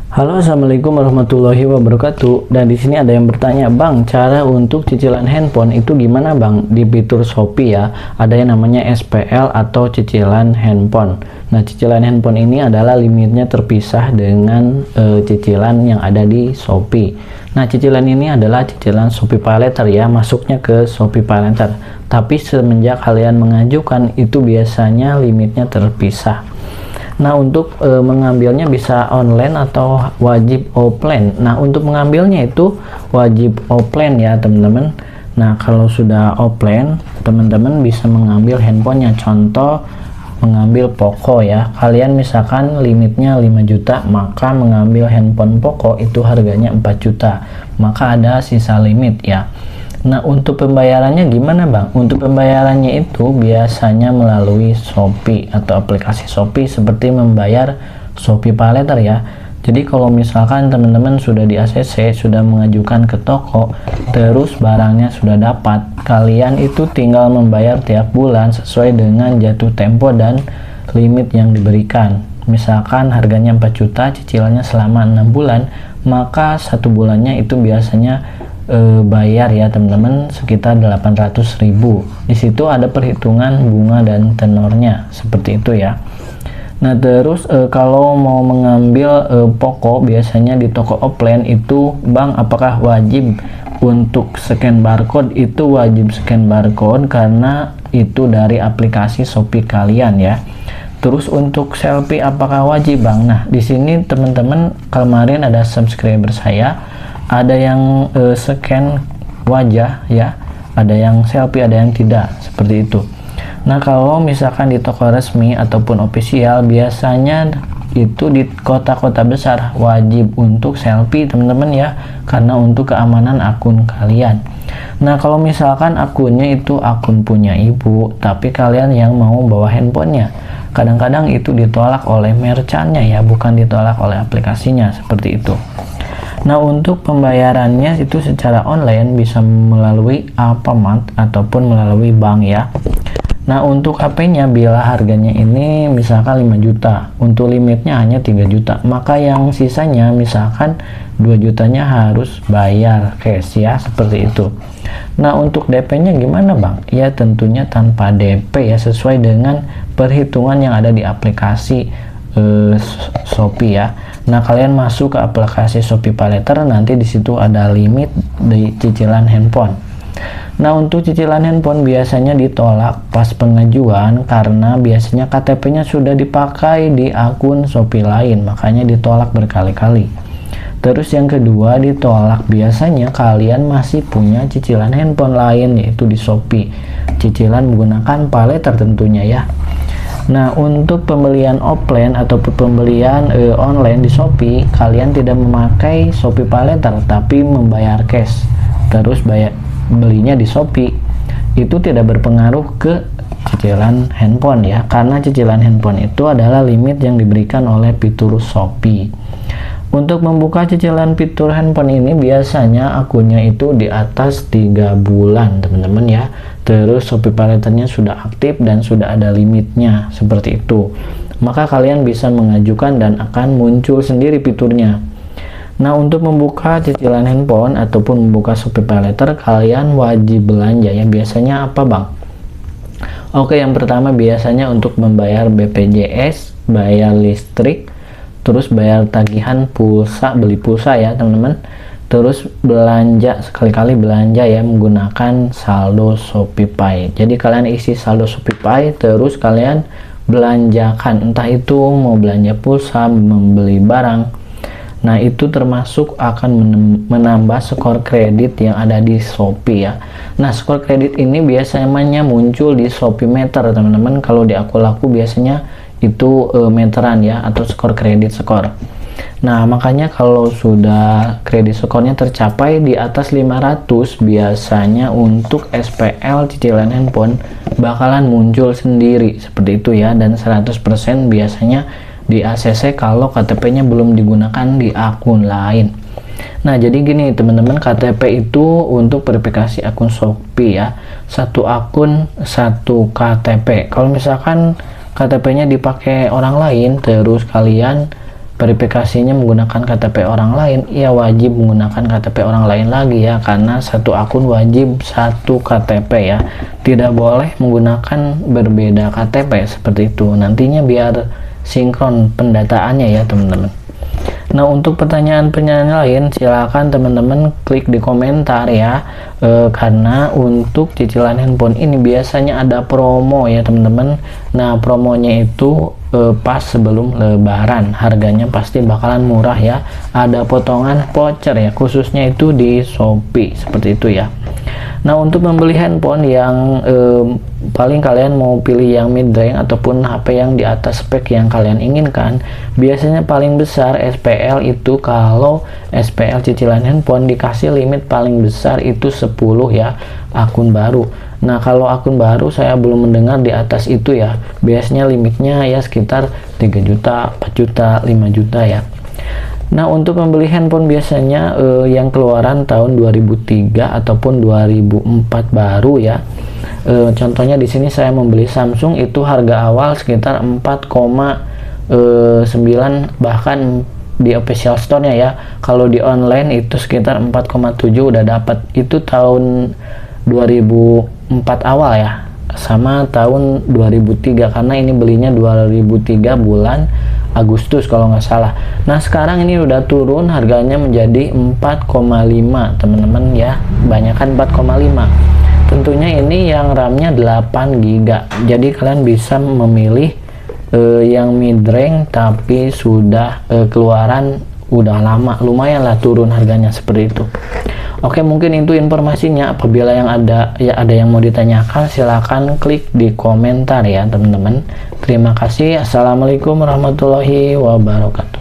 Halo, assalamualaikum warahmatullahi wabarakatuh. Dan di sini ada yang bertanya, Bang, cara untuk cicilan handphone itu gimana, Bang? Di fitur Shopee ya, ada yang namanya SPL atau cicilan handphone. Nah, cicilan handphone ini adalah limitnya terpisah dengan cicilan yang ada di Shopee. Nah, cicilan ini adalah cicilan Shopee PayLater ya, masuknya ke Shopee PayLater. Tapi semenjak kalian mengajukan itu biasanya limitnya terpisah. Nah, untuk mengambilnya bisa online atau wajib offline. Nah, untuk mengambilnya itu wajib offline ya, teman-teman. Nah, kalau sudah offline, teman-teman bisa mengambil handphonenya. Contoh, mengambil Poco ya. Kalian misalkan limitnya 5 juta, maka mengambil handphone Poco itu harganya 4 juta. Maka ada sisa limit ya. Nah, untuk pembayarannya gimana, Bang? Untuk pembayarannya itu biasanya melalui Shopee atau aplikasi Shopee seperti membayar Shopee PayLater ya. Jadi kalau misalkan teman-teman sudah di ACC, sudah mengajukan ke toko, terus barangnya sudah dapat, kalian itu tinggal membayar tiap bulan sesuai dengan jatuh tempo dan limit yang diberikan. Misalkan harganya 4 juta, cicilannya selama 6 bulan, maka satu bulannya itu biasanya bayar ya teman-teman sekitar 800.000. Di situ ada perhitungan bunga dan tenornya seperti itu ya. Nah, terus kalau mau mengambil Poco biasanya di toko offline itu, Bang, apakah wajib untuk scan barcode? Itu wajib scan barcode karena itu dari aplikasi Shopee kalian ya. Terus untuk selfie apakah wajib, Bang? Nah, di sini teman-teman kemarin ada subscriber saya ada yang scan wajah ya, ada yang selfie, ada yang tidak, seperti itu. Nah, kalau misalkan di toko resmi ataupun official biasanya itu di kota-kota besar wajib untuk selfie teman-teman ya, karena untuk keamanan akun kalian. Nah, kalau misalkan akunnya itu akun punya ibu tapi kalian yang mau bawa handphonenya, kadang-kadang itu ditolak oleh merchantnya ya, bukan ditolak oleh aplikasinya, seperti itu. Nah, untuk pembayarannya itu secara online bisa melalui Alfamart ataupun melalui bank ya. Nah, untuk HP-nya bila harganya ini misalkan 5 juta, untuk limitnya hanya 3 juta, maka yang sisanya misalkan 2 jutanya harus bayar cash ya, seperti itu. Nah, untuk DP-nya gimana, Bang? Ya tentunya tanpa DP ya, sesuai dengan perhitungan yang ada di aplikasi Shopee ya. Nah, kalian masuk ke aplikasi Shopee PayLater, nanti di situ ada limit di cicilan handphone. Nah, untuk cicilan handphone biasanya ditolak pas pengajuan karena biasanya KTP-nya sudah dipakai di akun Shopee lain, makanya ditolak berkali-kali. Terus yang kedua ditolak biasanya kalian masih punya cicilan handphone lain yaitu di Shopee. Cicilan menggunakan PayLater tentunya ya. Nah, untuk pembelian offline ataupun pembelian online di Shopee, kalian tidak memakai Shopee PayLater tapi membayar cash. Terus belinya di Shopee, itu tidak berpengaruh ke cicilan handphone ya, karena cicilan handphone itu adalah limit yang diberikan oleh fitur Shopee. Untuk membuka cicilan fitur handphone ini biasanya akunnya itu di atas 3 bulan teman-teman ya. Terus Shopee PayLater-nya sudah aktif dan sudah ada limitnya, seperti itu. Maka kalian bisa mengajukan dan akan muncul sendiri fiturnya. Nah, untuk membuka cicilan handphone ataupun membuka Shopee PayLater kalian wajib belanja ya. Biasanya apa, Bang? Oke, yang pertama biasanya untuk membayar BPJS, bayar listrik, terus bayar tagihan pulsa, beli pulsa ya teman-teman. Terus belanja, sekali-kali belanja ya menggunakan saldo Shopee Pay. Jadi kalian isi saldo Shopee Pay, terus kalian belanjakan, entah itu mau belanja pulsa, membeli barang. Nah, itu termasuk akan menambah skor kredit yang ada di Shopee ya. Nah, skor kredit ini biasanya muncul di Shopee Meter teman-teman. Kalau di aku biasanya itu meteran ya, atau skor kredit skor. Nah, makanya kalau sudah kredit skornya tercapai di atas 500 biasanya untuk SPL cicilan handphone bakalan muncul sendiri seperti itu ya, dan 100% biasanya di ACC kalau KTP-nya belum digunakan di akun lain. Nah, jadi gini teman-teman, KTP itu untuk verifikasi akun Shopee ya, satu akun satu KTP. Kalau misalkan KTP-nya dipakai orang lain terus kalian verifikasinya menggunakan KTP orang lain, ya wajib menggunakan KTP orang lain lagi ya, karena satu akun wajib satu KTP ya, tidak boleh menggunakan berbeda KTP seperti itu, nantinya biar sinkron pendataannya ya teman-teman. Nah, untuk pertanyaan-pertanyaan lain silakan teman-teman klik di komentar ya, karena untuk cicilan handphone ini biasanya ada promo ya teman-teman. Nah, promonya itu pas sebelum lebaran, harganya pasti bakalan murah ya, ada potongan voucher ya, khususnya itu di Shopee seperti itu ya. Nah, untuk membeli handphone yang paling kalian mau pilih yang mid range ataupun HP yang di atas spek yang kalian inginkan, biasanya paling besar SPL itu, kalau SPL cicilan handphone dikasih limit paling besar itu 10 ya, akun baru. Nah, kalau akun baru saya belum mendengar di atas itu ya, biasanya limitnya ya sekitar 3 juta, 4 juta, 5 juta ya. Nah, untuk membeli handphone biasanya yang keluaran tahun 2003 ataupun 2004 baru ya. Contohnya di sini saya membeli Samsung, itu harga awal sekitar 4,9, bahkan di official store-nya ya. Kalau di online itu sekitar 4,7 udah dapat. Itu tahun 2004 awal ya. Sama tahun 2003, karena ini belinya 2003 bulan Agustus kalau nggak salah. Nah, sekarang ini udah turun harganya menjadi 4,5 teman-teman ya, banyakan 4,5. Tentunya ini yang RAM-nya 8 GB, jadi kalian bisa memilih yang mid range tapi sudah keluaran udah lama, lumayan lah turun harganya seperti itu. Oke, mungkin itu informasinya. Apabila ada yang mau ditanyakan, silahkan klik di komentar ya teman-teman. Terima kasih. Assalamualaikum warahmatullahi wabarakatuh.